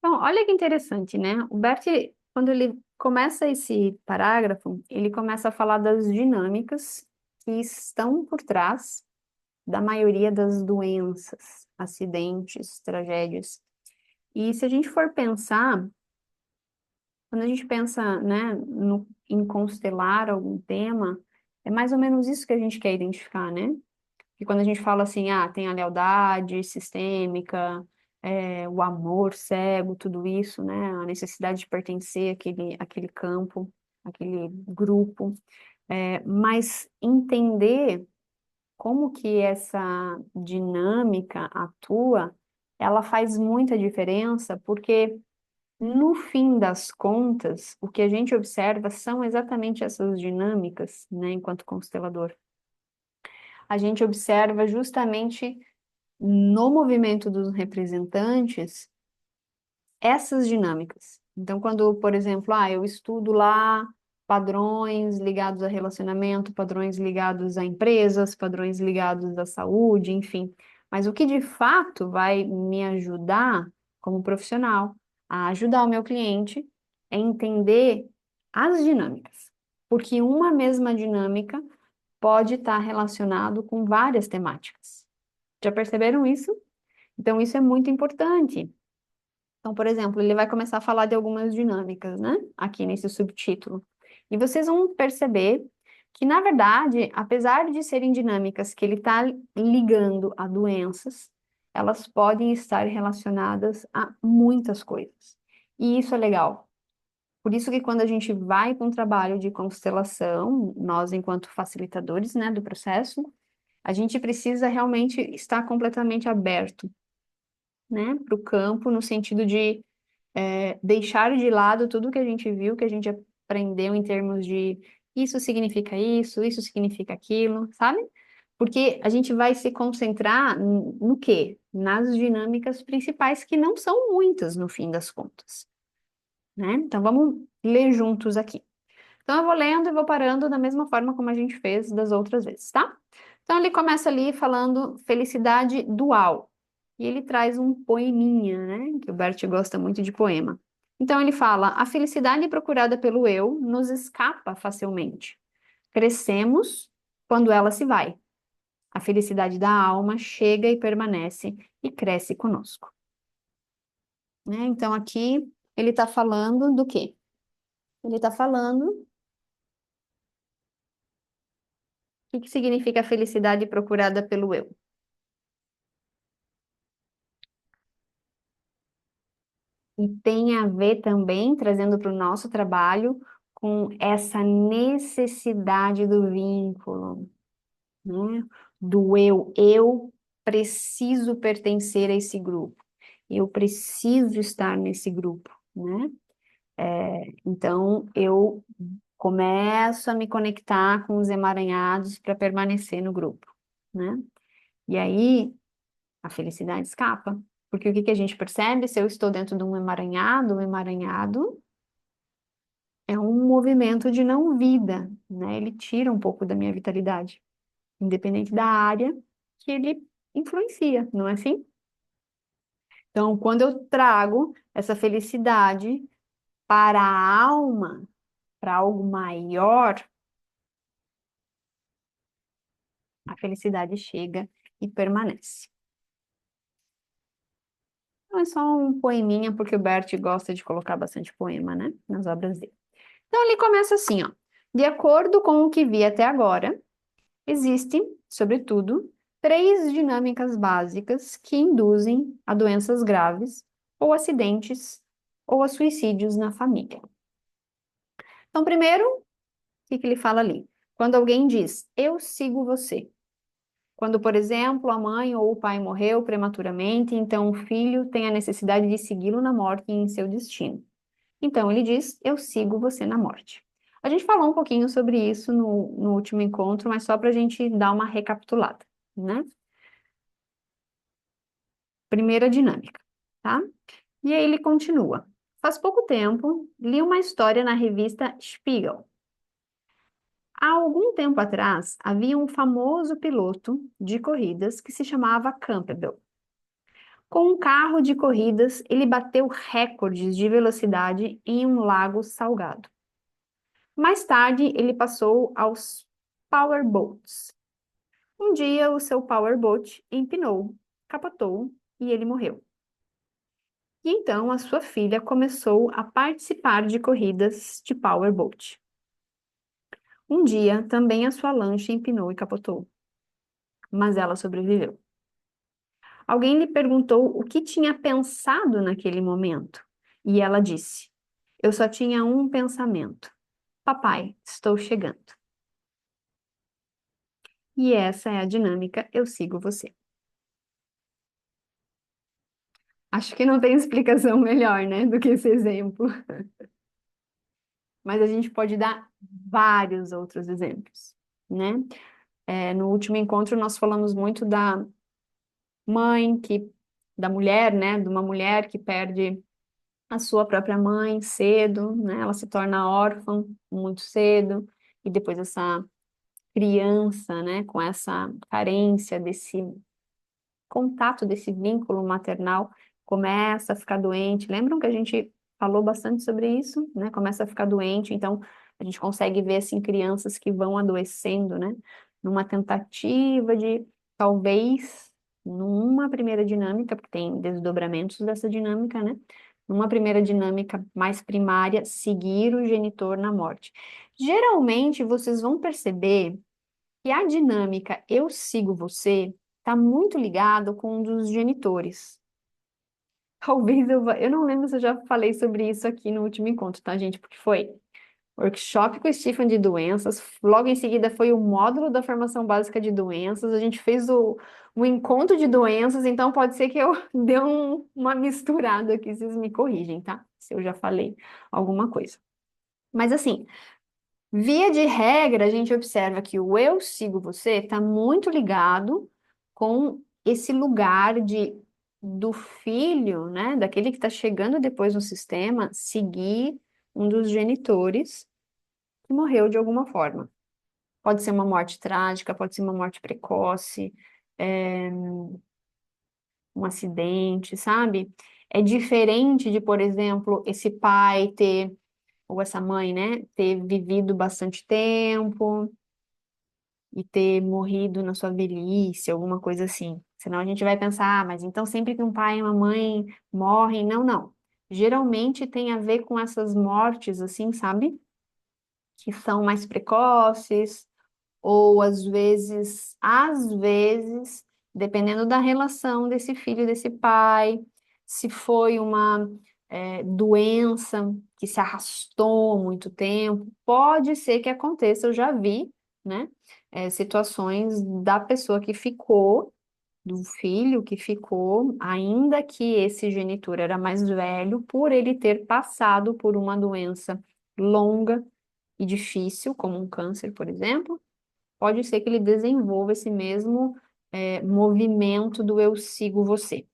Então, olha que interessante, né? O Bert, quando ele começa esse parágrafo, ele começa a falar das dinâmicas que estão por trás da maioria das doenças, acidentes, tragédias. E se a gente for pensar, quando a gente pensa, né, em constelar algum tema, é mais ou menos isso que a gente quer identificar, né? E quando a gente fala assim, tem a lealdade sistêmica, o amor cego, tudo isso, né? A necessidade de pertencer àquele campo, àquele grupo. Mas entender como que essa dinâmica atua, ela faz muita diferença, porque no fim das contas, o que a gente observa são exatamente essas dinâmicas, né, enquanto constelador. A gente observa justamente no movimento dos representantes essas dinâmicas. Então, quando, por exemplo, eu estudo lá padrões ligados a relacionamento, padrões ligados a empresas, padrões ligados à saúde, enfim. Mas o que de fato vai me ajudar como profissional a ajudar o meu cliente é entender as dinâmicas. Porque uma mesma dinâmica pode estar relacionado com várias temáticas. Já perceberam isso? Então, isso é muito importante. Então, por exemplo, ele vai começar a falar de algumas dinâmicas, né? Aqui nesse subtítulo. E vocês vão perceber que, na verdade, apesar de serem dinâmicas que ele está ligando a doenças, elas podem estar relacionadas a muitas coisas. E isso é legal. Por isso que quando a gente vai para um trabalho de constelação, nós, enquanto facilitadores, né, do processo, a gente precisa realmente estar completamente aberto, né, para o campo, no sentido de deixar de lado tudo que a gente viu, que a gente aprendeu em termos de isso significa aquilo, sabe? Porque a gente vai se concentrar no quê? Nas dinâmicas principais, que não são muitas no fim das contas, né? Então vamos ler juntos aqui. Então eu vou lendo e vou parando da mesma forma como a gente fez das outras vezes, tá? Então ele começa ali falando felicidade dual. E ele traz um poeminha, né? Que o Bert gosta muito de poema. Então ele fala: a felicidade procurada pelo eu nos escapa facilmente. Crescemos quando ela se vai. A felicidade da alma chega e permanece e cresce conosco. Né? Então aqui ele está falando do quê? Ele está falando o que significa a felicidade procurada pelo eu. E tem a ver também, trazendo para o nosso trabalho, com essa necessidade do vínculo, né? Do eu. Eu preciso pertencer a esse grupo. Eu preciso estar nesse grupo, né? Então, eu começo a me conectar com os emaranhados para permanecer no grupo, né? E aí, a felicidade escapa. Porque o que que a gente percebe? Se eu estou dentro de um emaranhado, o emaranhado é um movimento de não vida, né? Ele tira um pouco da minha vitalidade, independente da área que ele influencia, não é assim? Então, quando eu trago essa felicidade para a alma, para algo maior, a felicidade chega e permanece. Não é só um poeminha, porque o Bert gosta de colocar bastante poema, né, nas obras dele. Então, ele começa assim, ó. De acordo com o que vi até agora, existem, sobretudo, três dinâmicas básicas que induzem a doenças graves, ou acidentes, ou a suicídios na família. Então, primeiro, o que que ele fala ali? Quando alguém diz, eu sigo você. Quando, por exemplo, a mãe ou o pai morreu prematuramente, então o filho tem a necessidade de segui-lo na morte e em seu destino. Então, ele diz, eu sigo você na morte. A gente falou um pouquinho sobre isso no último encontro, mas só para a gente dar uma recapitulada, né? Primeira dinâmica, tá? E aí ele continua. Faz pouco tempo, li uma história na revista Spiegel. Há algum tempo atrás, havia um famoso piloto de corridas que se chamava Campbell. Com um carro de corridas, ele bateu recordes de velocidade em um lago salgado. Mais tarde, ele passou aos powerboats. Um dia, o seu powerboat empinou, capotou e ele morreu. E então, a sua filha começou a participar de corridas de powerboat. Um dia, também a sua lancha empinou e capotou, mas ela sobreviveu. Alguém lhe perguntou o que tinha pensado naquele momento, e ela disse: Eu só tinha um pensamento. Papai, estou chegando. E essa é a dinâmica Eu Sigo Você. Acho que não tem explicação melhor, né, do que esse exemplo. Mas a gente pode dar vários outros exemplos, né? No último encontro nós falamos muito da mãe da mulher, né, de uma mulher que perde a sua própria mãe cedo, né? Ela se torna órfã muito cedo e depois essa criança, né, com essa carência desse contato, desse vínculo maternal, começa a ficar doente. Lembram que a gente falou bastante sobre isso, né? Começa a ficar doente, então a gente consegue ver assim crianças que vão adoecendo, né? Numa tentativa de talvez numa primeira dinâmica, porque tem desdobramentos dessa dinâmica, né? Numa primeira dinâmica mais primária, seguir o genitor na morte. Geralmente vocês vão perceber que a dinâmica eu sigo você está muito ligado com um dos genitores. Talvez eu não lembro se eu já falei sobre isso aqui no último encontro, tá, gente? Porque foi workshop com o Stephen de doenças, logo em seguida foi o módulo da formação básica de doenças, a gente fez o encontro de doenças, então pode ser que eu dê uma misturada aqui, vocês me corrigem, tá? Se eu já falei alguma coisa. Mas assim, via de regra, a gente observa que o eu sigo você está muito ligado com esse lugar do filho, né, daquele que está chegando depois no sistema, seguir um dos genitores que morreu de alguma forma. Pode ser uma morte trágica, pode ser uma morte precoce, um acidente, sabe? É diferente de, por exemplo, esse pai ter, ou essa mãe, né, ter vivido bastante tempo e ter morrido na sua velhice, alguma coisa assim. Senão a gente vai pensar, mas então sempre que um pai e uma mãe morrem, não, não. Geralmente tem a ver com essas mortes, assim, sabe? Que são mais precoces, ou às vezes, dependendo da relação desse filho e desse pai, se foi uma doença que se arrastou muito tempo, pode ser que aconteça, eu já vi, né, situações da pessoa que ficou, do filho que ficou, ainda que esse genitor era mais velho, por ele ter passado por uma doença longa e difícil, como um câncer, por exemplo, pode ser que ele desenvolva esse mesmo movimento do eu sigo você,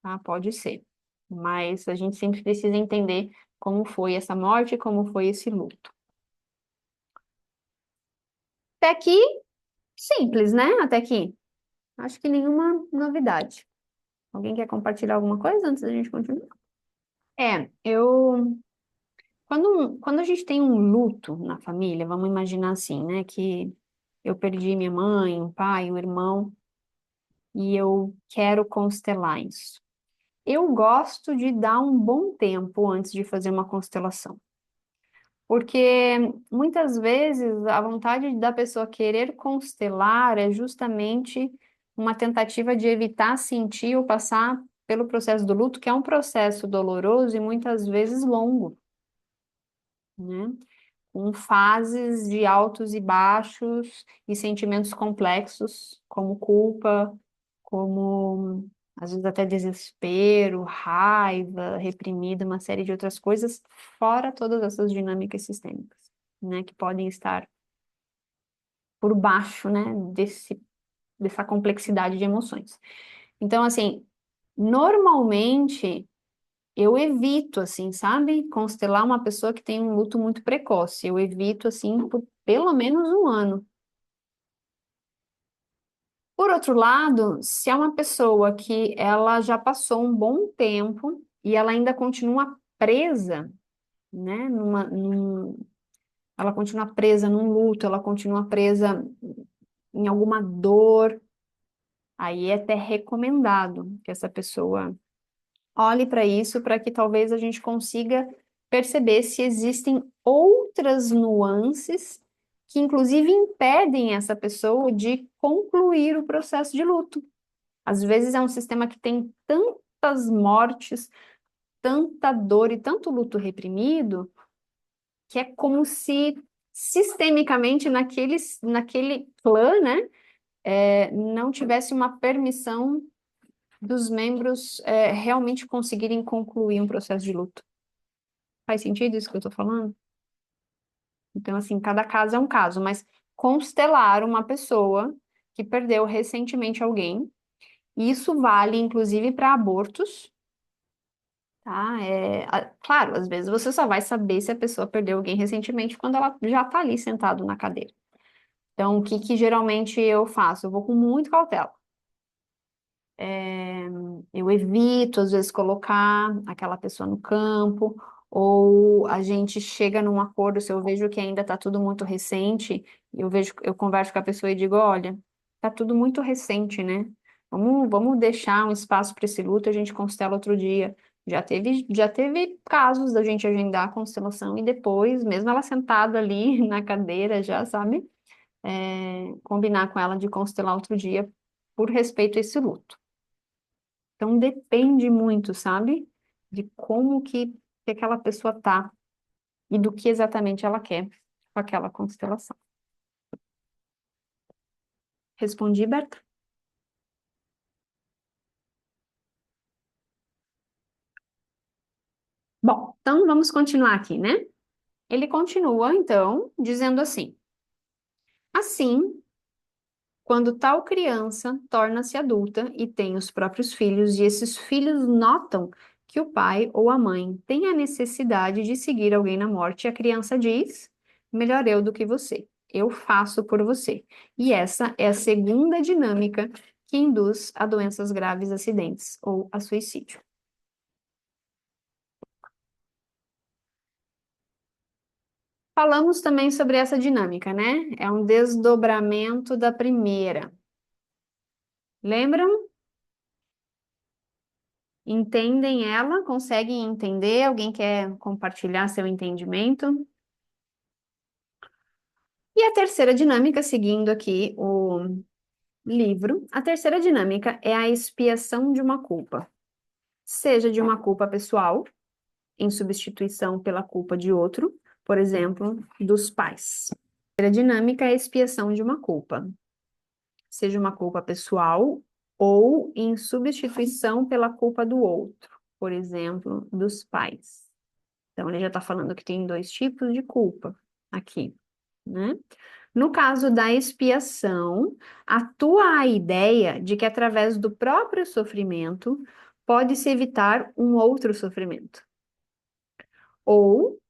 tá? Pode ser. Mas a gente sempre precisa entender como foi essa morte e como foi esse luto. Até aqui, simples, né? Até aqui. Acho que nenhuma novidade. Alguém quer compartilhar alguma coisa antes da gente continuar? Eu. Quando a gente tem um luto na família, vamos imaginar assim, né? Que eu perdi minha mãe, um pai, um irmão, e eu quero constelar isso. Eu gosto de dar um bom tempo antes de fazer uma constelação, porque muitas vezes a vontade da pessoa querer constelar é justamente uma tentativa de evitar sentir ou passar pelo processo do luto, que é um processo doloroso e muitas vezes longo, né? Com fases de altos e baixos e sentimentos complexos, como culpa, como às vezes até desespero, raiva, reprimida, uma série de outras coisas, fora todas essas dinâmicas sistêmicas, né, que podem estar por baixo, né, dessa complexidade de emoções. Então, assim, normalmente eu evito, assim, sabe, constelar uma pessoa que tem um luto muito precoce. Eu evito, assim, por pelo menos um ano. Por outro lado, se é uma pessoa que ela já passou um bom tempo e ela ainda continua presa, né, ela continua presa num luto, ela continua presa em alguma dor, aí é até recomendado que essa pessoa olhe para isso, para que talvez a gente consiga perceber se existem outras nuances que, inclusive, impedem essa pessoa de concluir o processo de luto. Às vezes é um sistema que tem tantas mortes, tanta dor e tanto luto reprimido, que é como se sistemicamente naquele clã, né, não tivesse uma permissão dos membros realmente conseguirem concluir um processo de luto. Faz sentido isso que eu estou falando? Então, assim, cada caso é um caso, mas constelar uma pessoa que perdeu recentemente alguém, e isso vale inclusive para abortos, tá? Claro, às vezes você só vai saber se a pessoa perdeu alguém recentemente quando ela já está ali sentado na cadeira. Então, o que que geralmente eu faço? Eu vou com muito cautela. Eu evito, às vezes, colocar aquela pessoa no campo, ou a gente chega num acordo, se eu vejo que ainda está tudo muito recente, eu converso com a pessoa e digo, olha, está tudo muito recente, né? Vamos deixar um espaço para esse luto, a gente constela outro dia. Já teve casos da gente agendar a constelação e depois, mesmo ela sentada ali na cadeira, já, sabe? Combinar com ela de constelar outro dia por respeito a esse luto. Então depende muito, sabe? De como que aquela pessoa tá e do que exatamente ela quer com aquela constelação. Respondi, Berta? Bom, então vamos continuar aqui, né? Ele continua, então, dizendo assim: assim, quando tal criança torna-se adulta e tem os próprios filhos, e esses filhos notam que o pai ou a mãe tem a necessidade de seguir alguém na morte, a criança diz: melhor eu do que você, eu faço por você. E essa é a segunda dinâmica que induz a doenças graves, acidentes ou a suicídio. Falamos também sobre essa dinâmica, né? É um desdobramento da primeira. Lembram? Entendem ela? Conseguem entender? Alguém quer compartilhar seu entendimento? E a terceira dinâmica, seguindo aqui o livro, a terceira dinâmica é a expiação de uma culpa, seja de uma culpa pessoal, em substituição pela culpa de outro, por exemplo, dos pais. A terceira dinâmica é a expiação de uma culpa, seja uma culpa pessoal ou em substituição pela culpa do outro, por exemplo, dos pais. Então, ele já está falando que tem dois tipos de culpa aqui, né? No caso da expiação, atua a ideia de que através do próprio sofrimento pode-se evitar um outro sofrimento. Ou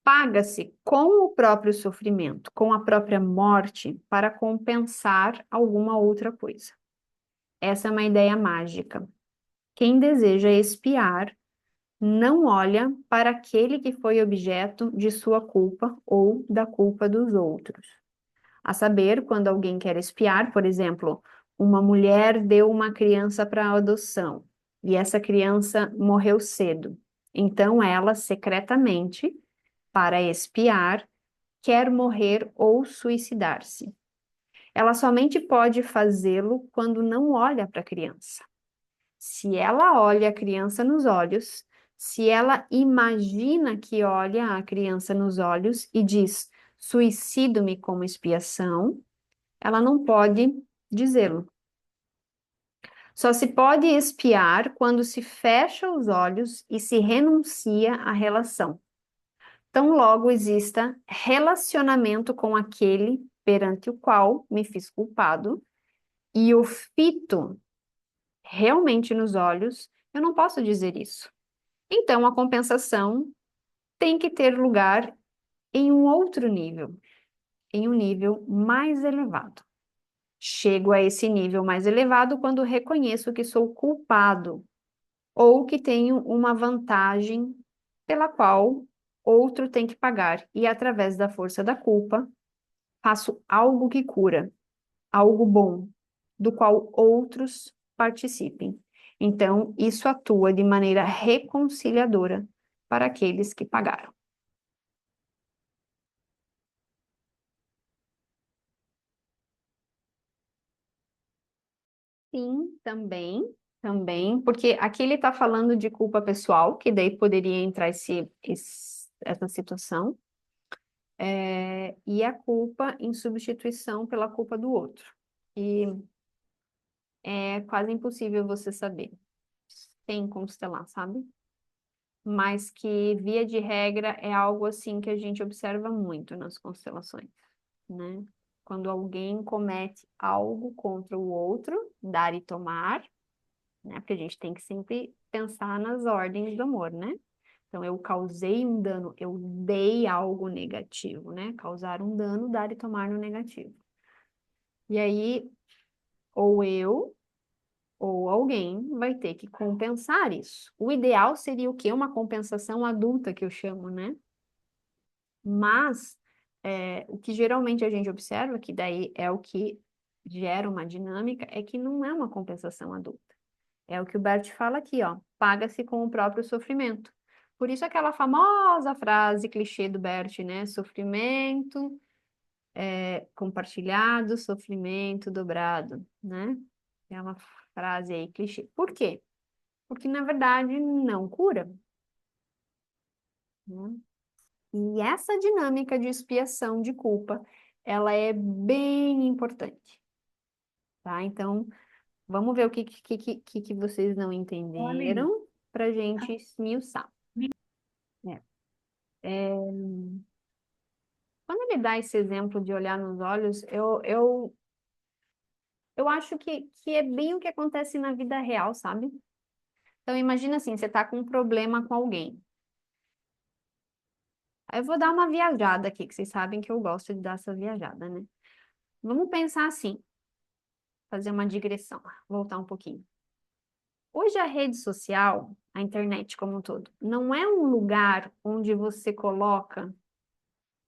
paga-se com o próprio sofrimento, com a própria morte, para compensar alguma outra coisa. Essa é uma ideia mágica. Quem deseja expiar não olha para aquele que foi objeto de sua culpa ou da culpa dos outros. A saber, quando alguém quer expiar, por exemplo, uma mulher deu uma criança para adoção e essa criança morreu cedo. Então ela, secretamente, para expiar, quer morrer ou suicidar-se. Ela somente pode fazê-lo quando não olha para a criança. Se ela olha a criança nos olhos, se ela imagina que olha a criança nos olhos e diz: suicido-me como expiação, ela não pode dizê-lo. Só se pode expiar quando se fecha os olhos e se renuncia à relação. Tão logo exista relacionamento com aquele perante o qual me fiz culpado e o fito realmente nos olhos, eu não posso dizer isso. Então, a compensação tem que ter lugar em um outro nível, em um nível mais elevado. Chego a esse nível mais elevado quando reconheço que sou culpado ou que tenho uma vantagem pela qual outro tem que pagar, e através da força da culpa, faço algo que cura, algo bom, do qual outros participem. Então, isso atua de maneira reconciliadora para aqueles que pagaram. Sim, também, porque aqui ele está falando de culpa pessoal, que daí poderia entrar essa situação, e a culpa em substituição pela culpa do outro. E é quase impossível você saber, sem constelar, sabe? Mas que, via de regra, é algo assim que a gente observa muito nas constelações, né? Quando alguém comete algo contra o outro, dar e tomar, né? Porque a gente tem que sempre pensar nas ordens do amor, né? Então, eu causei um dano, eu dei algo negativo, né? Causar um dano, dar e tomar no negativo. E aí, ou eu ou alguém vai ter que compensar isso. O ideal seria o quê? Uma compensação adulta, que eu chamo, né? Mas o que geralmente a gente observa, que daí é o que gera uma dinâmica, é que não é uma compensação adulta. É o que o Bert fala aqui, ó, paga-se com o próprio sofrimento. Por isso aquela famosa frase clichê do Bert, né? Sofrimento compartilhado, sofrimento dobrado, né? É uma frase aí clichê. Por quê? Porque na verdade não cura, né? E essa dinâmica de expiação de culpa, ela é bem importante, tá? Então, vamos ver o que vocês não entenderam para a gente esmiuçar. É. Quando ele dá esse exemplo de olhar nos olhos, eu acho que é bem o que acontece na vida real, sabe? Então, imagina assim, você tá com um problema com alguém. Aí eu vou dar uma viajada aqui, que vocês sabem que eu gosto de dar essa viajada, né? Vamos pensar assim, fazer uma digressão, voltar um pouquinho. Hoje a rede social, a internet como um todo, não é um lugar onde você coloca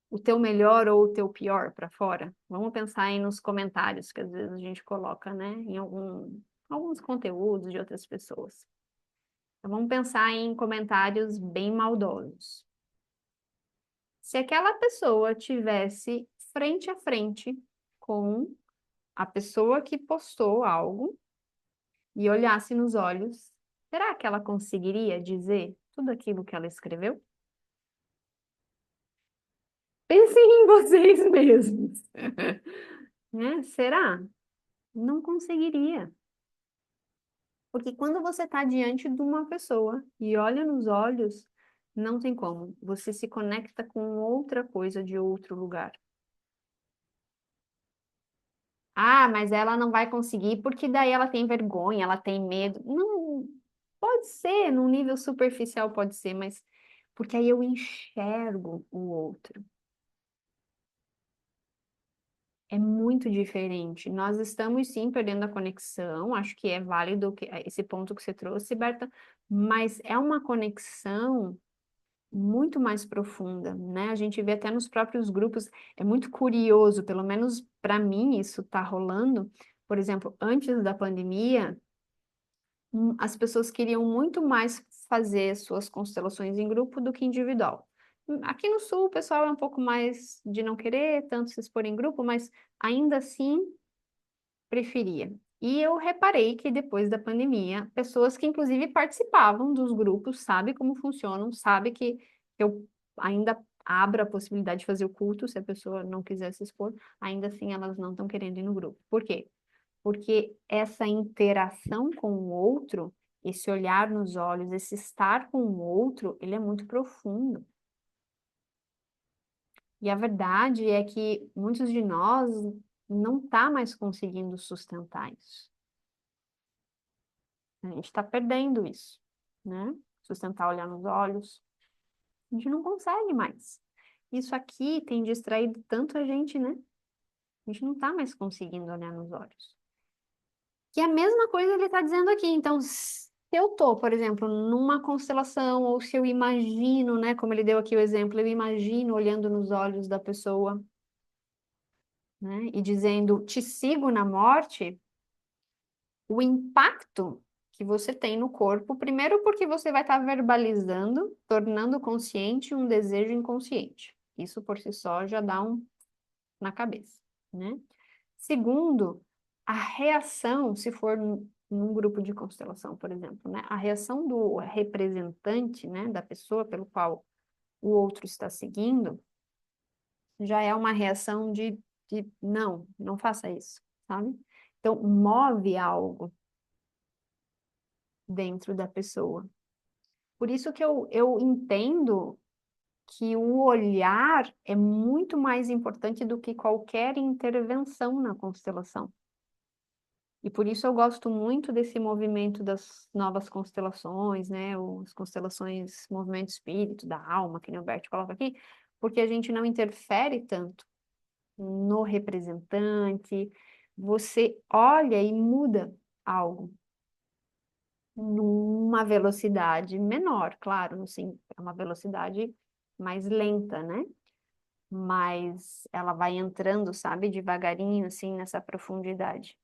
o teu melhor ou o teu pior para fora. Vamos pensar aí nos comentários que às vezes a gente coloca, né, em alguns conteúdos de outras pessoas. Então, vamos pensar em comentários bem maldosos. Se aquela pessoa tivesse frente a frente com a pessoa que postou algo e olhasse nos olhos, será que ela conseguiria dizer tudo aquilo que ela escreveu? Pensem em vocês mesmos. Né? Será? Não conseguiria. Porque quando você está diante de uma pessoa e olha nos olhos, não tem como. Você se conecta com outra coisa de outro lugar. Ah, mas ela não vai conseguir porque daí ela tem vergonha, ela tem medo. Não, pode ser, num nível superficial pode ser, mas porque aí eu enxergo o outro. É muito diferente. Nós estamos sim perdendo a conexão, acho que é válido esse ponto que você trouxe, Berta, mas é uma conexão muito mais profunda, né? A gente vê até nos próprios grupos, é muito curioso, pelo menos para mim isso está rolando. Por exemplo, antes da pandemia, as pessoas queriam muito mais fazer suas constelações em grupo do que individual. Aqui no Sul, o pessoal é um pouco mais de não querer tanto se expor em grupo, mas ainda assim preferia. E eu reparei que depois da pandemia, pessoas que inclusive participavam dos grupos, sabe como funcionam, sabe que eu ainda abro a possibilidade de fazer o culto, se a pessoa não quiser se expor, ainda assim elas não estão querendo ir no grupo. Por quê? Porque essa interação com o outro, esse olhar nos olhos, esse estar com o outro, ele é muito profundo. E a verdade é que muitos de nós não tá mais conseguindo sustentar isso. A gente está perdendo isso, né? Sustentar, olhar nos olhos. A gente não consegue mais. Isso aqui tem distraído tanto a gente, né? A gente não está mais conseguindo olhar nos olhos. Que é a mesma coisa ele está dizendo aqui. Então, se eu estou, por exemplo, numa constelação, ou se eu imagino, né, como ele deu aqui o exemplo, eu imagino olhando nos olhos da pessoa, né, e dizendo, te sigo na morte, o impacto que você tem no corpo, primeiro porque você vai estar verbalizando, tornando consciente um desejo inconsciente. Isso por si só já dá um na cabeça, né? Segundo, a reação, se for num grupo de constelação, por exemplo, né? A reação do representante, né, da pessoa pelo qual o outro está seguindo, já é uma reação de não, não faça isso, sabe? Então, move algo dentro da pessoa. Por isso que eu entendo que o olhar é muito mais importante do que qualquer intervenção na constelação. E por isso eu gosto muito desse movimento das novas constelações, né? As constelações, movimento espírito, da alma, que nem o Bert coloca aqui, porque a gente não interfere tanto no representante, você olha e muda algo numa velocidade menor, claro, assim, é uma velocidade mais lenta, né? Mas ela vai entrando, sabe, devagarinho, assim, nessa profundidade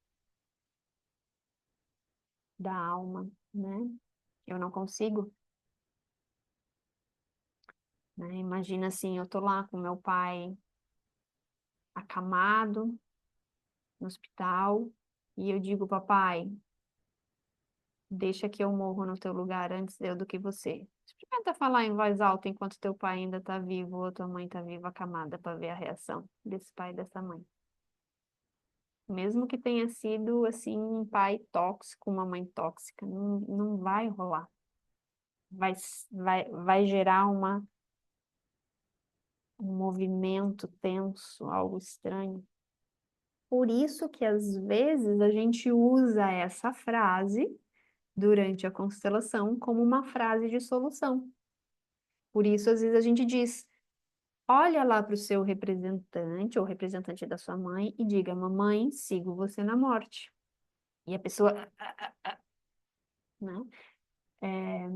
da alma, né? Eu não consigo, né? Imagina assim, eu tô lá com meu pai acamado no hospital e eu digo, papai, deixa que eu morro no teu lugar antes eu do que você. Experimenta falar em voz alta enquanto teu pai ainda tá vivo ou tua mãe tá viva acamada para ver a reação desse pai e dessa mãe. Mesmo que tenha sido assim um pai tóxico, uma mãe tóxica, não vai rolar. Vai gerar um movimento tenso, algo estranho. Por isso que às vezes a gente usa essa frase durante a constelação como uma frase de solução. Por isso, às vezes a gente diz: olha lá para o seu representante ou representante da sua mãe e diga: mamãe, sigo você na morte. E a pessoa, né? É,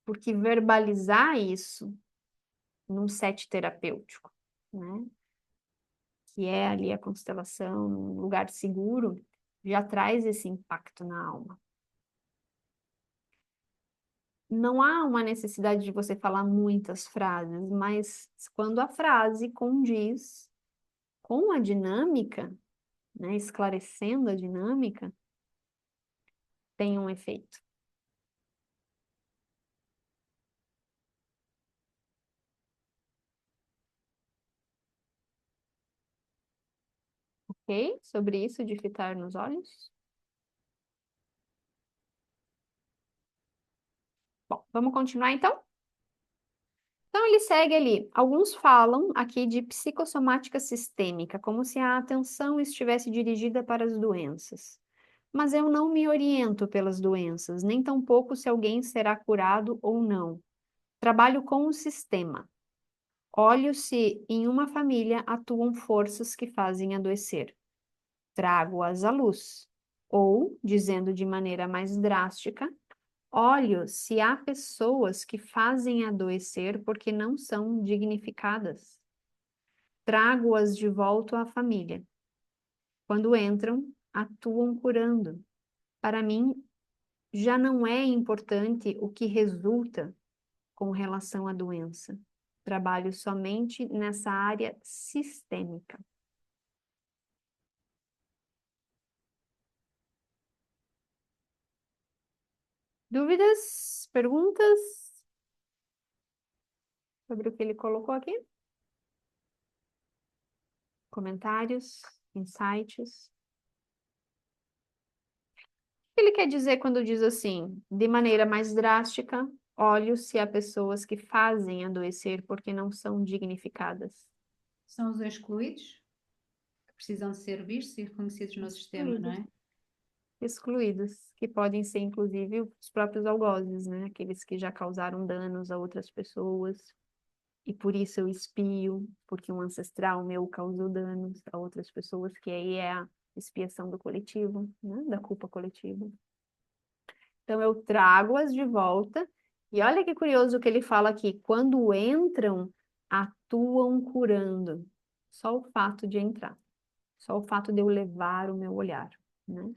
porque verbalizar isso num set terapêutico, né? Que é ali a constelação, um lugar seguro, já traz esse impacto na alma. Não há uma necessidade de você falar muitas frases, mas quando a frase condiz com a dinâmica, né, esclarecendo a dinâmica, tem um efeito. Ok? Sobre isso de fitar nos olhos? Bom, vamos continuar então? Então ele segue ali. Alguns falam aqui de psicossomática sistêmica, como se a atenção estivesse dirigida para as doenças. Mas eu não me oriento pelas doenças, nem tampouco se alguém será curado ou não. Trabalho com o sistema. Olho se em uma família atuam forças que fazem adoecer. Trago-as à luz. Ou, dizendo de maneira mais drástica, olho se há pessoas que fazem adoecer porque não são dignificadas. Trago-as de volta à família. Quando entram, atuam curando. Para mim, já não é importante o que resulta com relação à doença. Trabalho somente nessa área sistêmica. Dúvidas? Perguntas sobre o que ele colocou aqui? Comentários? Insights? O que ele quer dizer quando diz assim, de maneira mais drástica, olho-se a pessoas que fazem adoecer porque não são dignificadas. São os excluídos, que precisam de ser vistos e reconhecidos no sistema, não Excluídos. é? Excluídos, que podem ser inclusive os próprios algozes, né? Aqueles que já causaram danos a outras pessoas. e por isso eu espio, porque um ancestral meu causou danos a outras pessoas, que aí é a expiação do coletivo, né? Da culpa coletiva. Então eu trago-as de volta, e olha que curioso o que ele fala aqui: quando entram, atuam curando. Só o fato de entrar, só o fato de eu levar o meu olhar, né?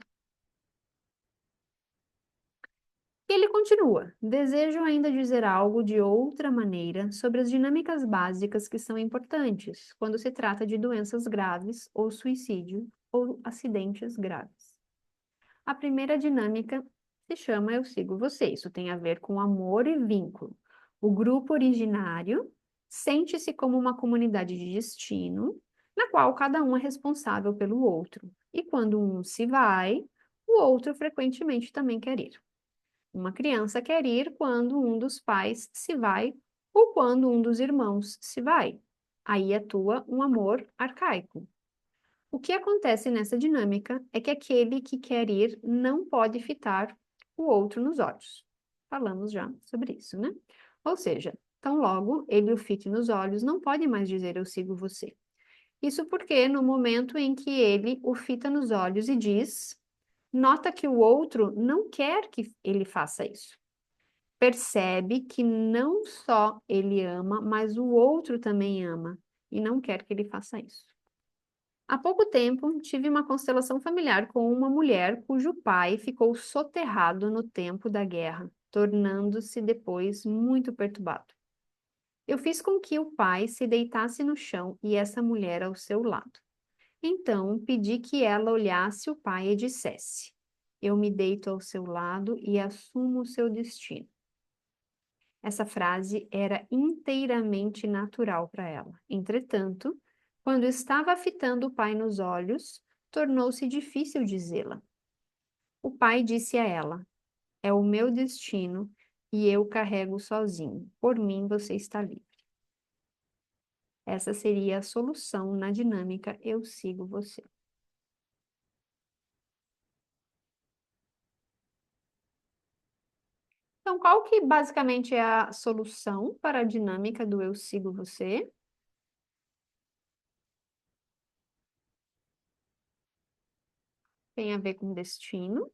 E ele continua: desejo ainda dizer algo de outra maneira sobre as dinâmicas básicas que são importantes quando se trata de doenças graves ou suicídio ou acidentes graves. A primeira dinâmica se chama Eu Sigo Você. Isso tem a ver com amor e vínculo. O grupo originário sente-se como uma comunidade de destino, na qual cada um é responsável pelo outro. E quando um se vai, o outro frequentemente também quer ir. Uma criança quer ir quando um dos pais se vai ou quando um dos irmãos se vai. Aí atua um amor arcaico. O que acontece nessa dinâmica é que aquele que quer ir não pode fitar o outro nos olhos. Falamos já sobre isso, né? Ou seja, tão logo ele o fite nos olhos, não pode mais dizer eu sigo você. Isso porque no momento em que ele o fita nos olhos e diz, nota que o outro não quer que ele faça isso. Percebe que não só ele ama, mas o outro também ama e não quer que ele faça isso. Há pouco tempo, tive uma constelação familiar com uma mulher cujo pai ficou soterrado no tempo da guerra, tornando-se depois muito perturbado. Eu fiz com que o pai se deitasse no chão e essa mulher ao seu lado. Então, pedi que ela olhasse o pai e dissesse: eu me deito ao seu lado e assumo o seu destino. Essa frase era inteiramente natural para ela. Entretanto, quando estava fitando o pai nos olhos, tornou-se difícil dizê-la. O pai disse a ela: é o meu destino e eu carrego sozinho. Por mim, você está livre. Essa seria a solução na dinâmica Eu Sigo Você. Então, qual que basicamente é a solução para a dinâmica do Eu Sigo Você? Tem a ver com destino,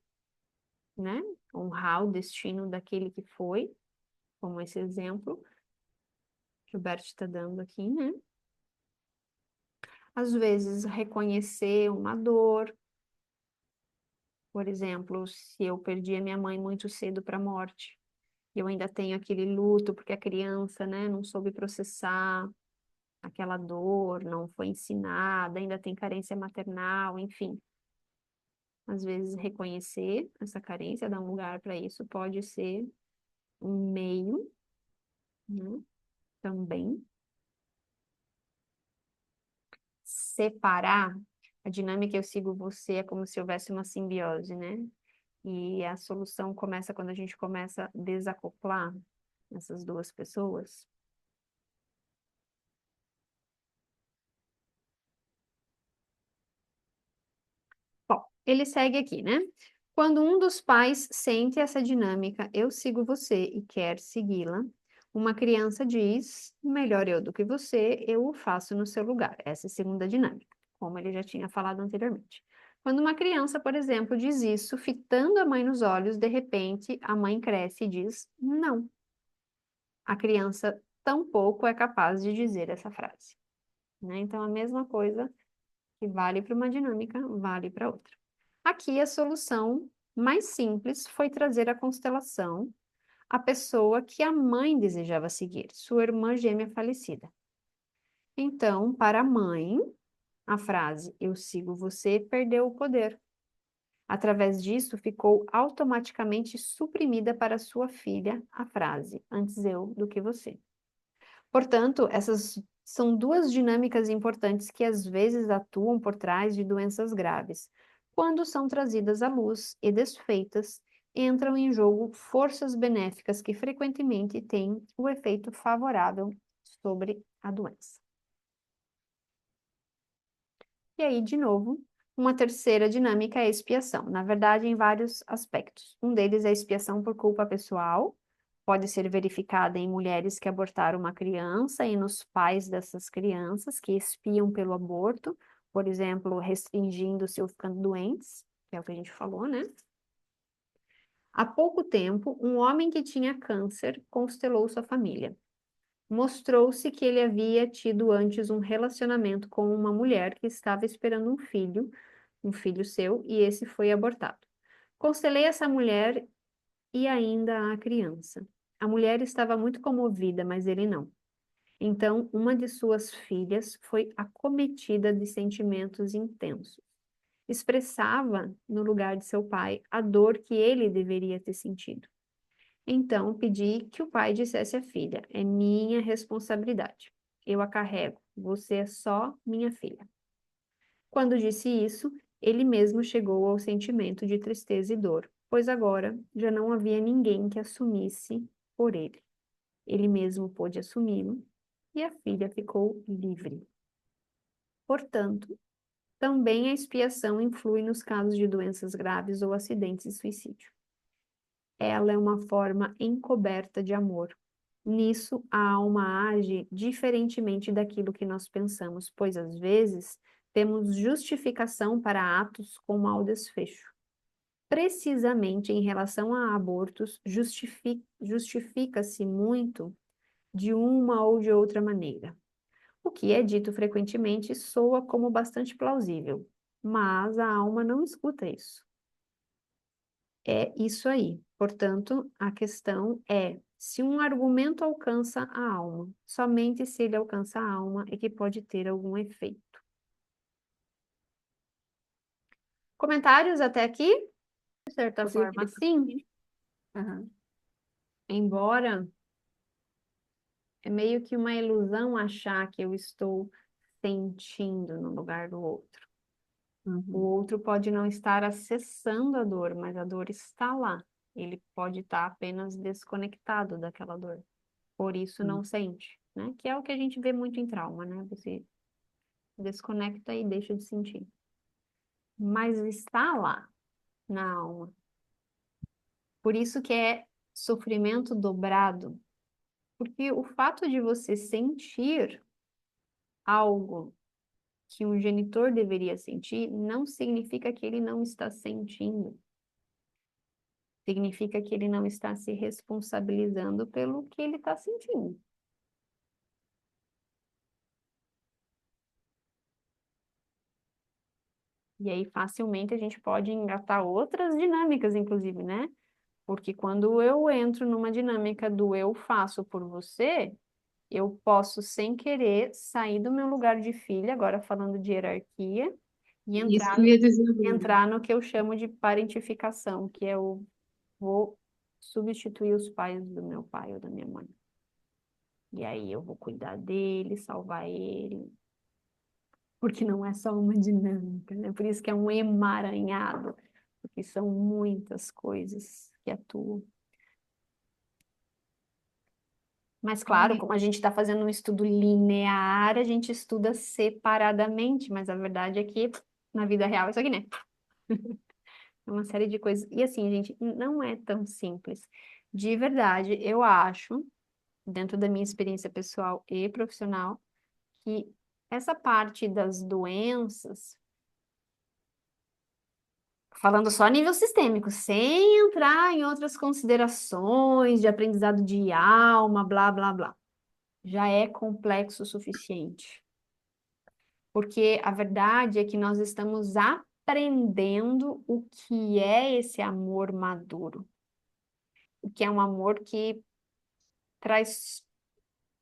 né? Honrar o destino daquele que foi, como esse exemplo que o Bert está dando aqui, né? Às vezes, reconhecer uma dor, por exemplo, se eu perdi a minha mãe muito cedo para a morte, eu ainda tenho aquele luto porque a criança, né, não soube processar aquela dor, não foi ensinada, ainda tem carência maternal, enfim. Às vezes, reconhecer essa carência, dar um lugar para isso, pode ser um meio, né, também. Separar, a dinâmica Eu Sigo Você é como se houvesse uma simbiose, né? E a solução começa quando a gente começa a desacoplar essas duas pessoas. Bom, ele segue aqui, né? Quando um dos pais sente essa dinâmica, eu sigo você e quer segui-la, uma criança diz, melhor eu do que você, eu o faço no seu lugar. Essa é a segunda dinâmica, como ele já tinha falado anteriormente. Quando uma criança, por exemplo, diz isso, fitando a mãe nos olhos, de repente a mãe cresce e diz não. A criança tampouco é capaz de dizer essa frase, né? Então, a mesma coisa que vale para uma dinâmica, vale para outra. Aqui a solução mais simples foi trazer à constelação a pessoa que a mãe desejava seguir, sua irmã gêmea falecida. Então, para a mãe, a frase eu sigo você perdeu o poder. Através disso, ficou automaticamente suprimida para sua filha a frase antes eu do que você. Portanto, essas são duas dinâmicas importantes que às vezes atuam por trás de doenças graves. Quando são trazidas à luz e desfeitas, entram em jogo forças benéficas que frequentemente têm o efeito favorável sobre a doença. E aí, de novo, uma terceira dinâmica é a expiação. Na verdade, em vários aspectos. Um deles é a expiação por culpa pessoal, pode ser verificada em mulheres que abortaram uma criança e nos pais dessas crianças que espiam pelo aborto, por exemplo, restringindo-se ou ficando doentes, que é o que a gente falou, né? Há pouco tempo, um homem que tinha câncer constelou sua família. Mostrou-se que ele havia tido antes um relacionamento com uma mulher que estava esperando um filho seu, e esse foi abortado. Constelei essa mulher e ainda a criança. A mulher estava muito comovida, mas ele não. Então, uma de suas filhas foi acometida de sentimentos intensos. Expressava, no lugar de seu pai, a dor que ele deveria ter sentido. Então, pedi que o pai dissesse à filha: é minha responsabilidade. Eu a carrego. Você é só minha filha. Quando disse isso, ele mesmo chegou ao sentimento de tristeza e dor, pois agora já não havia ninguém que assumisse por ele. Ele mesmo pôde assumi-lo e a filha ficou livre. Portanto, também a expiação influi nos casos de doenças graves ou acidentes de suicídio. Ela é uma forma encoberta de amor. Nisso, a alma age diferentemente daquilo que nós pensamos, pois às vezes temos justificação para atos com mau desfecho. Precisamente em relação a abortos, justifica-se muito de uma ou de outra maneira. O que é dito frequentemente soa como bastante plausível, mas a alma não escuta isso. É isso aí. Portanto, a questão é se um argumento alcança a alma. Somente se ele alcança a alma é que pode ter algum efeito. Comentários até aqui? De certa Consigo forma, acreditar. sim. Aham. Embora é meio que uma ilusão achar que eu estou sentindo no lugar do outro. O Uhum. outro pode não estar acessando a dor, mas a dor está lá. Ele pode estar apenas desconectado daquela dor. Por isso Uhum. não sente, né? Que é o que a gente vê muito em trauma, né? Você desconecta e deixa de sentir. Mas está lá na alma. Por isso que é sofrimento dobrado. Porque o fato de você sentir algo que um genitor deveria sentir não significa que ele não está sentindo. Significa que ele não está se responsabilizando pelo que ele está sentindo. E aí, facilmente, a gente pode engatar outras dinâmicas, inclusive, né? Porque quando eu entro numa dinâmica do eu faço por você, eu posso, sem querer, sair do meu lugar de filha, agora falando de hierarquia, e Isso que eu ia dizer agora. entrar no que eu chamo de parentificação, que é eu vou substituir os pais do meu pai ou da minha mãe. E aí eu vou cuidar dele, salvar ele, porque não é só uma dinâmica, né? Por isso que é um emaranhado, porque são muitas coisas que atuam. Mas claro, Ai, como a gente está fazendo um estudo linear, a gente estuda separadamente, mas a verdade é que na vida real é isso aqui, né? É uma série de coisas. E assim, gente, não é tão simples. De verdade, eu acho, dentro da minha experiência pessoal e profissional, que essa parte das doenças, falando só a nível sistêmico, sem entrar em outras considerações de aprendizado de alma, blá, blá, blá, já é complexo o suficiente. Porque a verdade é que nós estamos aprendendo o que é esse amor maduro, o que é um amor que traz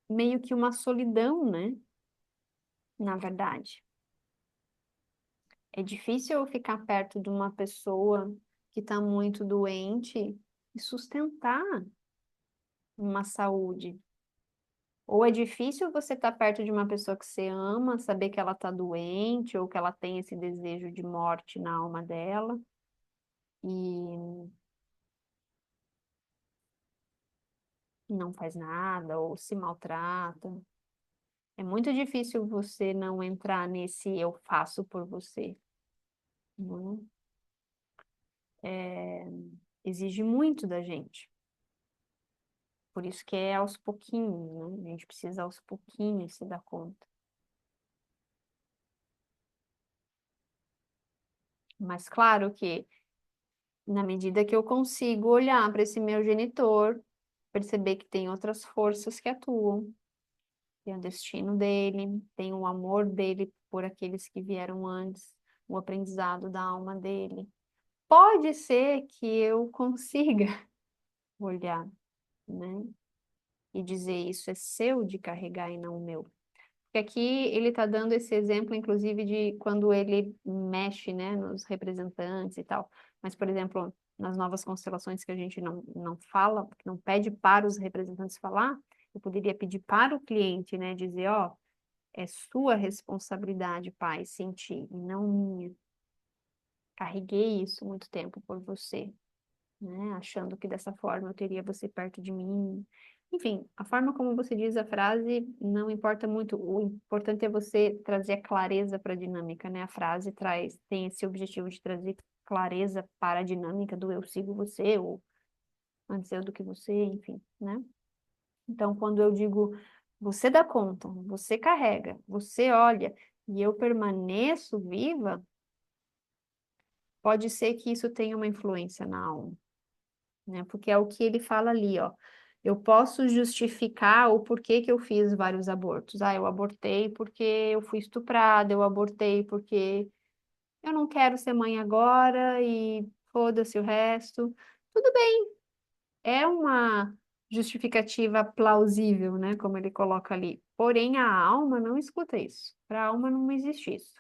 meio que uma solidão, né? Na verdade. É difícil eu ficar perto de uma pessoa que está muito doente e sustentar uma saúde. Ou é difícil você estar perto de uma pessoa que você ama, saber que ela está doente ou que ela tem esse desejo de morte na alma dela e não faz nada ou se maltrata. É muito difícil você não entrar nesse eu faço por você. Não? É, exige muito da gente. Por isso que é aos pouquinhos, né? A gente precisa aos pouquinhos se dar conta. Mas claro que, na medida que eu consigo olhar para esse meu genitor, perceber que tem outras forças que atuam, tem o destino dele, tem o amor dele por aqueles que vieram antes, o aprendizado da alma dele. Pode ser que eu consiga olhar, né? E dizer isso é seu de carregar e não meu. Porque aqui ele está dando esse exemplo, inclusive, de quando ele mexe, né, nos representantes e tal. Mas, por exemplo, nas novas constelações que a gente não fala, não pede para os representantes falar, eu poderia pedir para o cliente, né, dizer, ó, é sua responsabilidade, pai, sentir, e não minha. Carreguei isso muito tempo por você, né? Achando que dessa forma eu teria você perto de mim. Enfim, a forma como você diz a frase não importa muito. O importante é você trazer a clareza para a dinâmica, né? A frase tem esse objetivo de trazer clareza para a dinâmica do eu sigo você, ou antes eu do que você, enfim, né? Então, quando eu digo você dá conta, você carrega, você olha e eu permaneço viva, pode ser que isso tenha uma influência na alma, né? Porque é o que ele fala ali, ó. Eu posso justificar o porquê que eu fiz vários abortos. Ah, eu abortei porque eu fui estuprada, eu abortei porque eu não quero ser mãe agora e foda-se o resto. Tudo bem, é uma justificativa plausível, né? Como ele coloca ali. Porém, a alma não escuta isso. Para a alma não existe isso.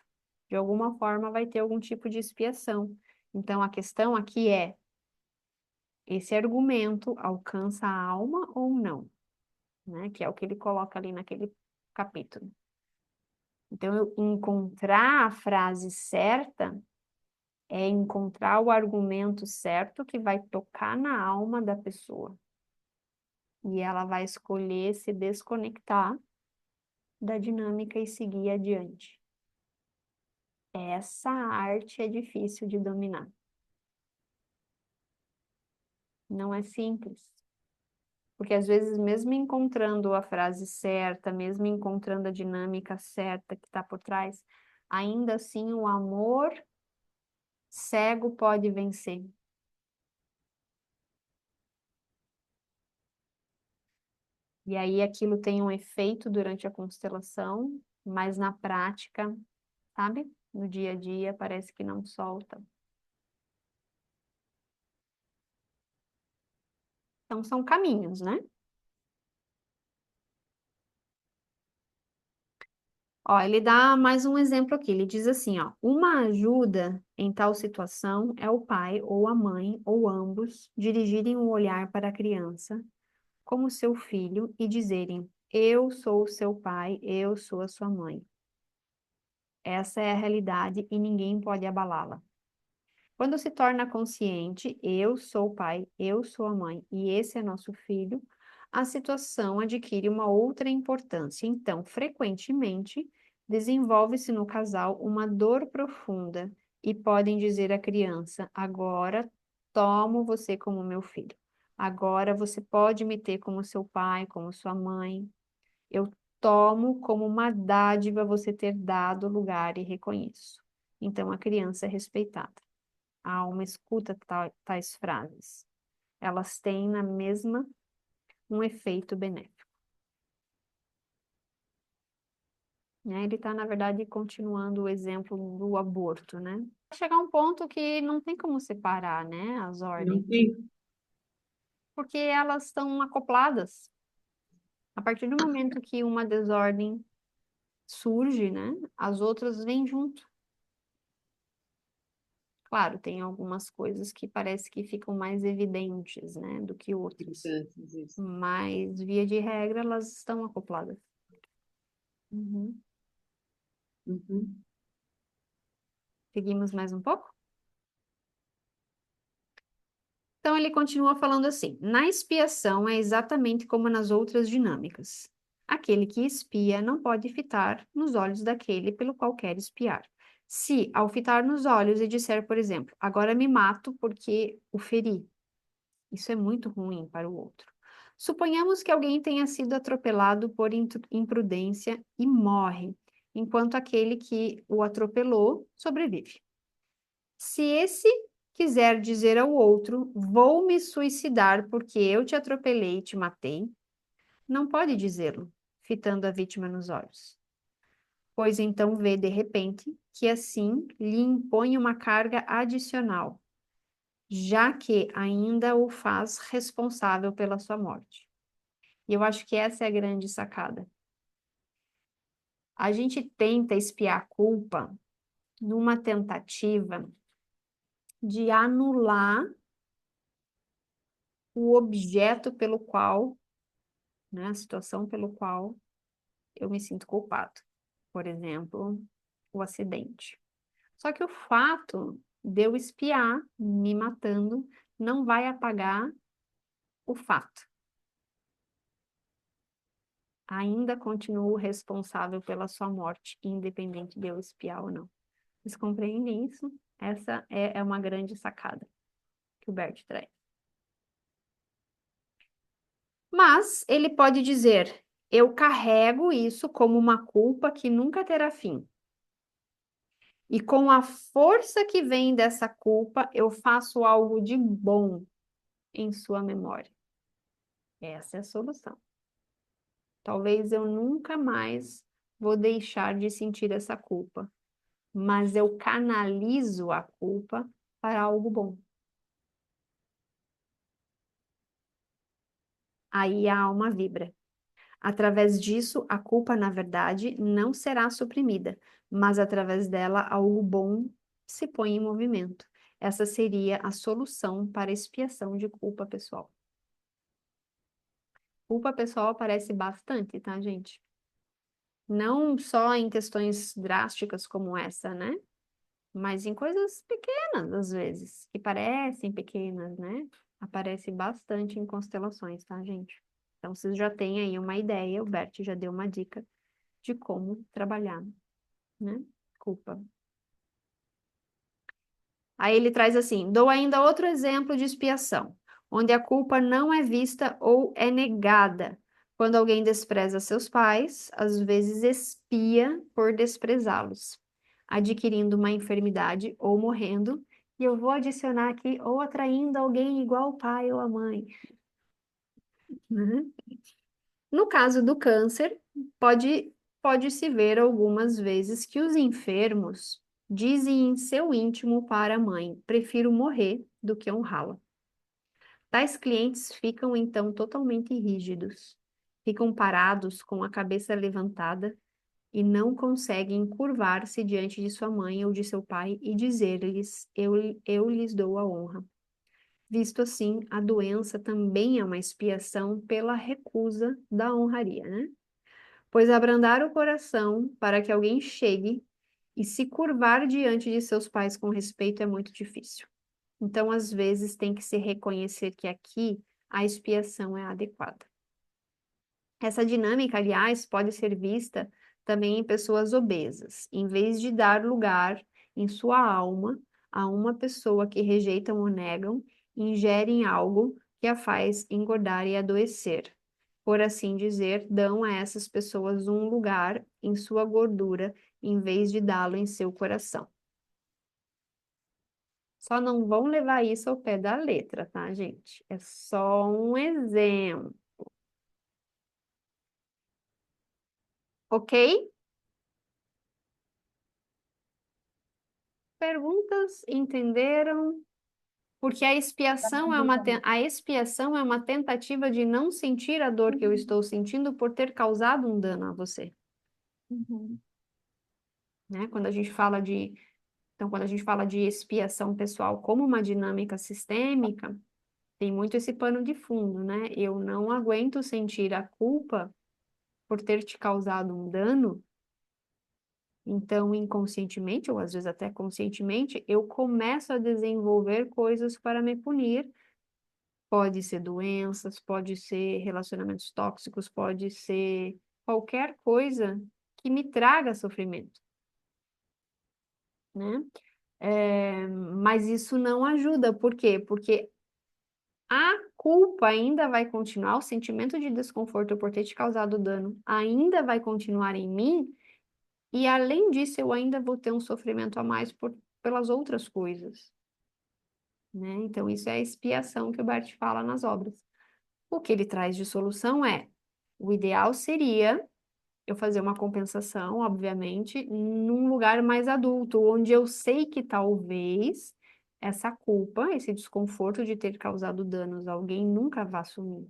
De alguma forma vai ter algum tipo de expiação. Então, a questão aqui é esse argumento alcança a alma ou não, né? Que é o que ele coloca ali naquele capítulo. Então, eu encontrar a frase certa é encontrar o argumento certo que vai tocar na alma da pessoa. E ela vai escolher se desconectar da dinâmica e seguir adiante. Essa arte é difícil de dominar. Não é simples. Porque às vezes, mesmo encontrando a frase certa, mesmo encontrando a dinâmica certa que está por trás, ainda assim o amor cego pode vencer. E aí aquilo tem um efeito durante a constelação, mas na prática, sabe? No dia a dia parece que não solta. Então são caminhos, né? Ó, ele dá mais um exemplo aqui. Ele diz assim, ó, uma ajuda em tal situação é o pai ou a mãe ou ambos dirigirem o olhar para a criança como seu filho e dizerem: eu sou o seu pai, eu sou a sua mãe. Essa é a realidade e ninguém pode abalá-la. Quando se torna consciente, eu sou o pai, eu sou a mãe e esse é nosso filho, a situação adquire uma outra importância. Então, frequentemente, desenvolve-se no casal uma dor profunda e podem dizer à criança: agora tomo você como meu filho. Agora você pode me ter como seu pai, como sua mãe. Eu tomo como uma dádiva você ter dado lugar e reconheço. Então, a criança é respeitada. A alma escuta tais frases. Elas têm na mesma um efeito benéfico. Né? Ele está, na verdade, continuando o exemplo do aborto, né? Vai chegar um ponto que não tem como separar, né, as Não ordens, tem. porque elas estão acopladas. A partir do momento que uma desordem surge, né, as outras vêm junto. Claro, tem algumas coisas que parece que ficam mais evidentes, né, do que outras. Importantes, isso. Mas, via de regra, elas estão acopladas. Uhum. Uhum. Seguimos mais um pouco? Então, ele continua falando assim: na expiação é exatamente como nas outras dinâmicas. Aquele que expia não pode fitar nos olhos daquele pelo qual quer espiar. Se, ao fitar nos olhos e disser, por exemplo, agora me mato porque o feri, isso é muito ruim para o outro. Suponhamos que alguém tenha sido atropelado por imprudência e morre, enquanto aquele que o atropelou sobrevive. Se esse quiser dizer ao outro, vou me suicidar porque eu te atropelei e te matei, não pode dizê-lo, fitando a vítima nos olhos. Pois então vê de repente que assim lhe impõe uma carga adicional, já que ainda o faz responsável pela sua morte. E eu acho que essa é a grande sacada. A gente tenta espiar a culpa numa tentativa de anular o objeto pelo qual, né, a situação pelo qual eu me sinto culpado. Por exemplo, o acidente. Só que o fato de eu espiar me matando não vai apagar o fato. Ainda continuo responsável pela sua morte, independente de eu espiar ou não. Vocês compreendem isso? Essa é uma grande sacada que o Bert traz. Mas ele pode dizer: eu carrego isso como uma culpa que nunca terá fim. E com a força que vem dessa culpa, eu faço algo de bom em sua memória. Essa é a solução. Talvez eu nunca mais vou deixar de sentir essa culpa, mas eu canalizo a culpa para algo bom. Aí a alma vibra. Através disso, a culpa, na verdade, não será suprimida, mas através dela, algo bom se põe em movimento. Essa seria a solução para a expiação de culpa pessoal. Culpa pessoal aparece bastante, tá, gente? Não só em questões drásticas como essa, né? Mas em coisas pequenas, às vezes, que parecem pequenas, né? Aparece bastante em constelações, tá, gente? Então, vocês já têm aí uma ideia, o Bert já deu uma dica de como trabalhar, né? Culpa. Aí ele traz assim: dou ainda outro exemplo de expiação, onde a culpa não é vista ou é negada. Quando alguém despreza seus pais, às vezes expia por desprezá-los, adquirindo uma enfermidade ou morrendo, e eu vou adicionar aqui, ou atraindo alguém igual o pai ou a mãe. Né? No caso do câncer, pode-se ver algumas vezes que os enfermos dizem em seu íntimo para a mãe: prefiro morrer do que honrá-la. Tais clientes ficam então totalmente rígidos, ficam parados com a cabeça levantada e não conseguem curvar-se diante de sua mãe ou de seu pai e dizer-lhes: eu lhes dou a honra. Visto assim, a doença também é uma expiação pela recusa da honraria, né? Pois abrandar o coração para que alguém chegue e se curvar diante de seus pais com respeito é muito difícil. Então, às vezes, tem que se reconhecer que aqui a expiação é adequada. Essa dinâmica, aliás, pode ser vista também em pessoas obesas. Em vez de dar lugar em sua alma a uma pessoa que rejeitam ou negam, ingerem algo que a faz engordar e adoecer. Por assim dizer, dão a essas pessoas um lugar em sua gordura, em vez de dá-lo em seu coração. Só não vão levar isso ao pé da letra, tá, gente? É só um exemplo, ok? Perguntas? Entenderam? Porque a expiação é uma tentativa de não sentir a dor que eu estou sentindo por ter causado um dano a você, Uhum. né? Quando a gente fala de expiação pessoal como uma dinâmica sistêmica, tem muito esse pano de fundo, né? Eu não aguento sentir a culpa por ter te causado um dano, então inconscientemente, ou às vezes até conscientemente, eu começo a desenvolver coisas para me punir. Pode ser doenças, pode ser relacionamentos tóxicos, pode ser qualquer coisa que me traga sofrimento, né? Mas isso não ajuda, por quê? Porque a culpa ainda vai continuar, o sentimento de desconforto por ter te causado dano ainda vai continuar em mim, e além disso, eu ainda vou ter um sofrimento a mais pelas outras coisas, né? Então, isso é a expiação que o Bert fala nas obras. O que ele traz de solução é: o ideal seria eu fazer uma compensação, obviamente, num lugar mais adulto, onde eu sei que talvez essa culpa, esse desconforto de ter causado danos a alguém nunca vá sumir.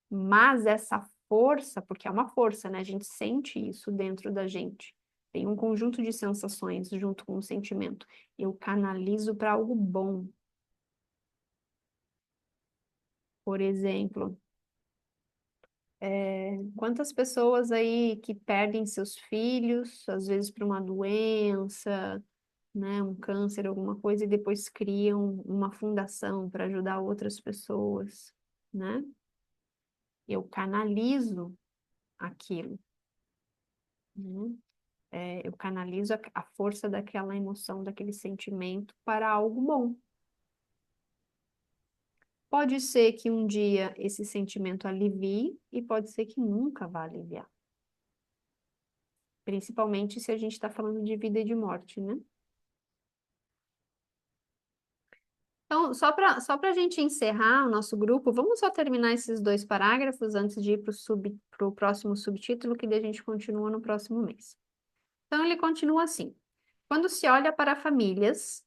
Mas essa força, porque é uma força, né? A gente sente isso dentro da gente. Tem um conjunto de sensações junto com o sentimento. Eu canalizo para algo bom. Por exemplo, quantas pessoas aí que perdem seus filhos, às vezes para uma doença, né, um câncer, alguma coisa, e depois criam uma fundação para ajudar outras pessoas, né? Eu canalizo aquilo, né? Eu canalizo a força daquela emoção, daquele sentimento para algo bom. Pode ser que um dia esse sentimento alivie e pode ser que nunca vá aliviar. Principalmente se a gente está falando de vida e de morte, né? Então, só para a gente encerrar o nosso grupo, vamos só terminar esses 2 parágrafos antes de ir para o próximo subtítulo, que daí a gente continua no próximo mês. Então, ele continua assim: quando se olha para famílias,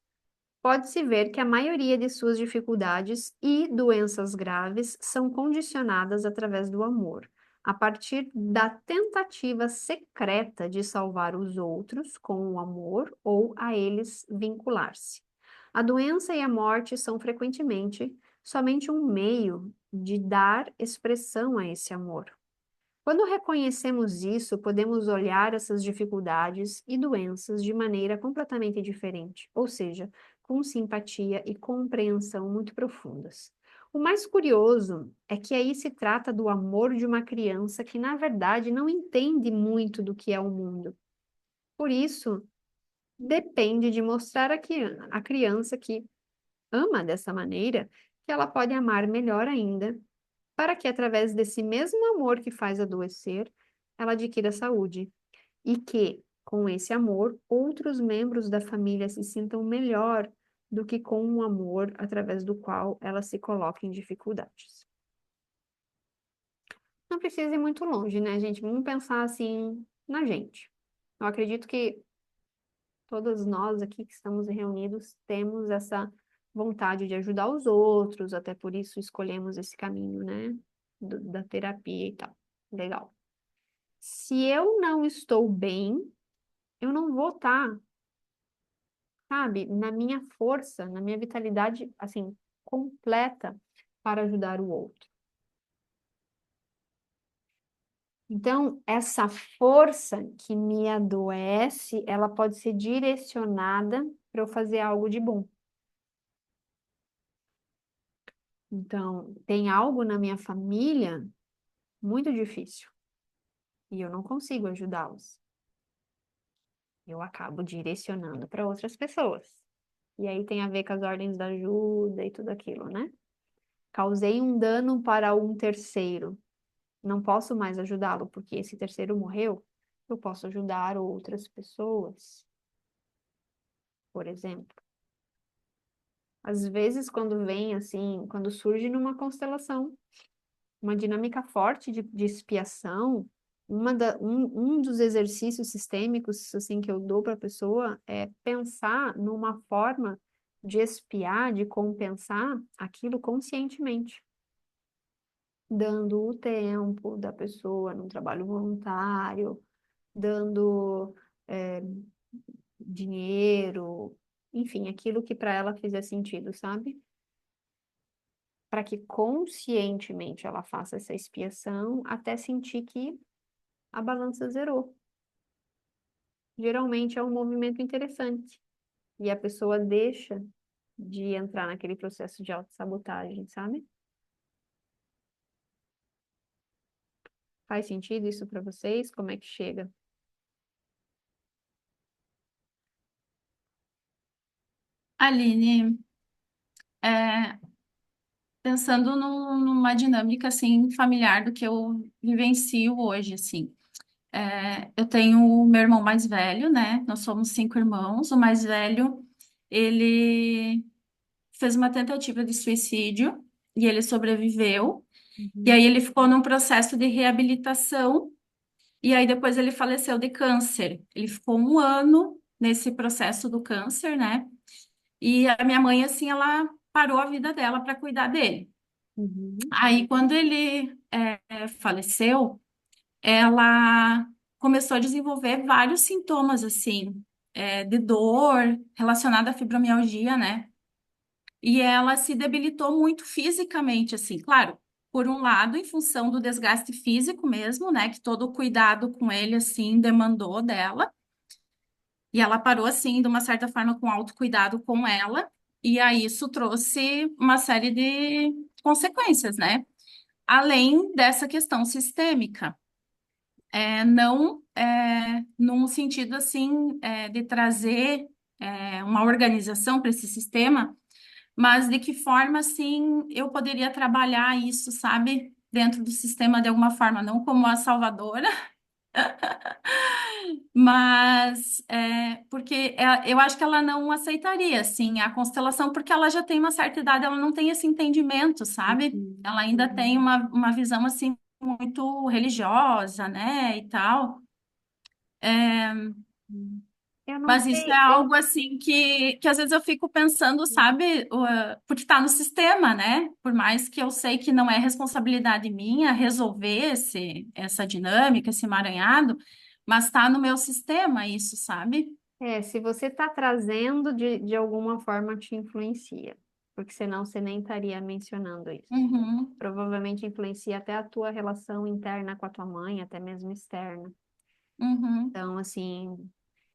pode-se ver que a maioria de suas dificuldades e doenças graves são condicionadas através do amor, a partir da tentativa secreta de salvar os outros com o amor ou a eles vincular-se. A doença e a morte são frequentemente somente um meio de dar expressão a esse amor. Quando reconhecemos isso, podemos olhar essas dificuldades e doenças de maneira completamente diferente, ou seja, com simpatia e compreensão muito profundas. O mais curioso é que aí se trata do amor de uma criança que, na verdade, não entende muito do que é o mundo. Por isso, depende de mostrar a criança que ama dessa maneira, que ela pode amar melhor ainda, para que, através desse mesmo amor que faz adoecer, ela adquira saúde. E que, com esse amor, outros membros da família se sintam melhor do que com um amor através do qual ela se coloca em dificuldades. Não precisa ir muito longe, né, gente? Vamos pensar assim na gente. Eu acredito que todos nós aqui que estamos reunidos temos essa vontade de ajudar os outros, até por isso escolhemos esse caminho, né, da terapia e tal. Legal. Se eu não estou bem, eu não vou estar, sabe, na minha força, na minha vitalidade, assim, completa para ajudar o outro. Então, essa força que me adoece, ela pode ser direcionada para eu fazer algo de bom. Então, tem algo na minha família muito difícil e eu não consigo ajudá-los. Eu acabo direcionando para outras pessoas. E aí tem a ver com as ordens da ajuda e tudo aquilo, né? Causei um dano para um terceiro. Não posso mais ajudá-lo porque esse terceiro morreu. Eu posso ajudar outras pessoas, por exemplo. Às vezes, quando vem assim, quando surge numa constelação, uma dinâmica forte de expiação, um dos exercícios sistêmicos assim que eu dou para a pessoa é pensar numa forma de expiar, de compensar aquilo conscientemente, dando o tempo da pessoa no trabalho voluntário, dando dinheiro, enfim, aquilo que para ela fizer sentido, sabe? Para que conscientemente ela faça essa expiação até sentir que a balança zerou. Geralmente é um movimento interessante e a pessoa deixa de entrar naquele processo de autossabotagem, sabe? Faz sentido isso para vocês? Como é que chega? Aline, é, pensando numa dinâmica assim familiar do que eu vivencio hoje, assim. Eu tenho o meu irmão mais velho, né? Nós somos 5 irmãos. O mais velho, ele fez uma tentativa de suicídio e ele sobreviveu. E Uhum, aí ele ficou num processo de reabilitação e aí depois ele faleceu de câncer. Ele ficou 1 ano nesse processo do câncer, né? E a minha mãe, assim, ela parou a vida dela para cuidar dele. uhum, Aí, quando ele faleceu, ela começou a desenvolver vários sintomas, assim, de dor relacionada à fibromialgia, né? E ela se debilitou muito fisicamente, assim, claro, por um lado, em função do desgaste físico mesmo, né? Que todo o cuidado com ele, assim, demandou dela. E ela parou, assim, de uma certa forma, com autocuidado com ela. E aí isso trouxe uma série de consequências, né? Além dessa questão sistêmica. Não num sentido, assim, de trazer uma organização para esse sistema, mas de que forma, assim, eu poderia trabalhar isso, sabe? Dentro do sistema de alguma forma, não como a salvadora, mas porque eu acho que ela não aceitaria, assim, a constelação, porque ela já tem uma certa idade, ela não tem esse entendimento, sabe? uhum, Ela ainda tem uma visão, assim, muito religiosa, né, e tal. uhum. Eu não Mas isso é sei, algo, assim, que às vezes eu fico pensando, sabe, porque está no sistema, né? Por mais que eu sei que não é responsabilidade minha resolver essa dinâmica, esse emaranhado, mas está no meu sistema isso, sabe? se você está trazendo de alguma forma te influencia, porque senão você nem estaria mencionando isso. Uhum, Provavelmente influencia até a tua relação interna com a tua mãe, até mesmo externa. uhum. Então, assim,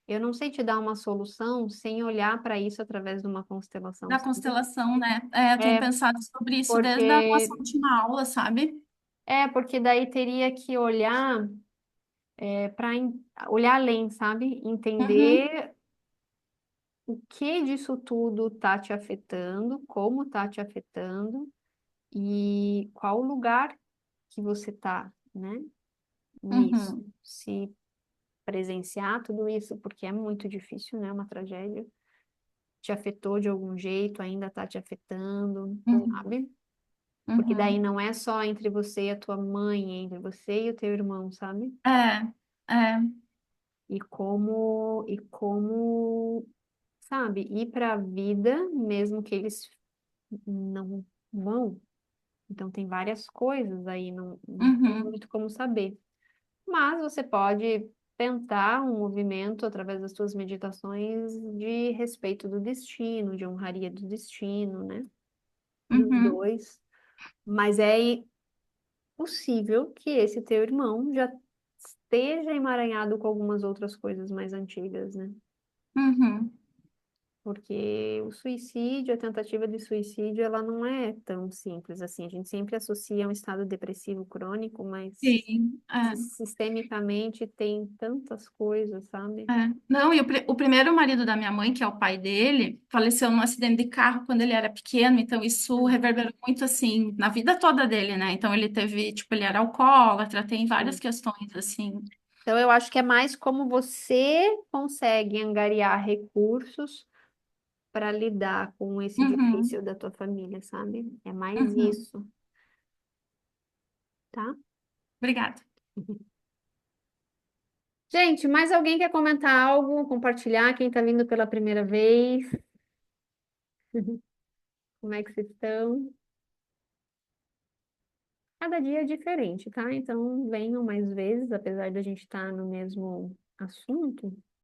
eu não sei te dar uma solução sem olhar para isso através de uma constelação, Da sabe? constelação, né? Eu tenho É pensado sobre isso desde a nossa porque última aula, sabe? porque daí teria que olhar para olhar além, sabe? Uhum, Entender o que disso tudo tá te afetando, como tá te afetando e qual lugar que você tá, né? Nisso. uhum, Se presenciar tudo isso, porque é muito difícil, né? Uma tragédia. Te afetou de algum jeito, ainda tá te afetando, uhum, sabe? Porque daí uhum. não é só entre você e a tua mãe, é entre você e o teu irmão, sabe? É, é, E como, sabe, ir para a vida, mesmo que eles não vão. Então tem várias coisas aí, não tem uhum, muito como saber. Mas você pode tentar um movimento através das suas meditações de respeito do destino, de honraria do destino, né? Dos uhum, dois. Mas é possível que esse teu irmão já esteja emaranhado com algumas outras coisas mais antigas, né? uhum. Porque o suicídio, a tentativa de suicídio, ela não é tão simples assim. A gente sempre associa a um estado depressivo crônico, mas Sim, sistemicamente tem tantas coisas, sabe? Não, e o primeiro marido da minha mãe, que é o pai dele, faleceu num acidente de carro quando ele era pequeno, então isso reverberou muito, assim, na vida toda dele, né? Então ele teve, tipo, ele era alcoólatra, tem várias Sim. questões, assim. Então, eu acho que é mais como você consegue angariar recursos para lidar com esse Uhum, difícil da tua família, sabe? É mais uhum. isso, tá? Obrigada. Gente, mais alguém quer comentar algo, compartilhar? Quem está vindo pela primeira vez? Como é que vocês estão? Cada dia é diferente, tá? Então venham mais vezes, apesar da gente estar no mesmo assunto.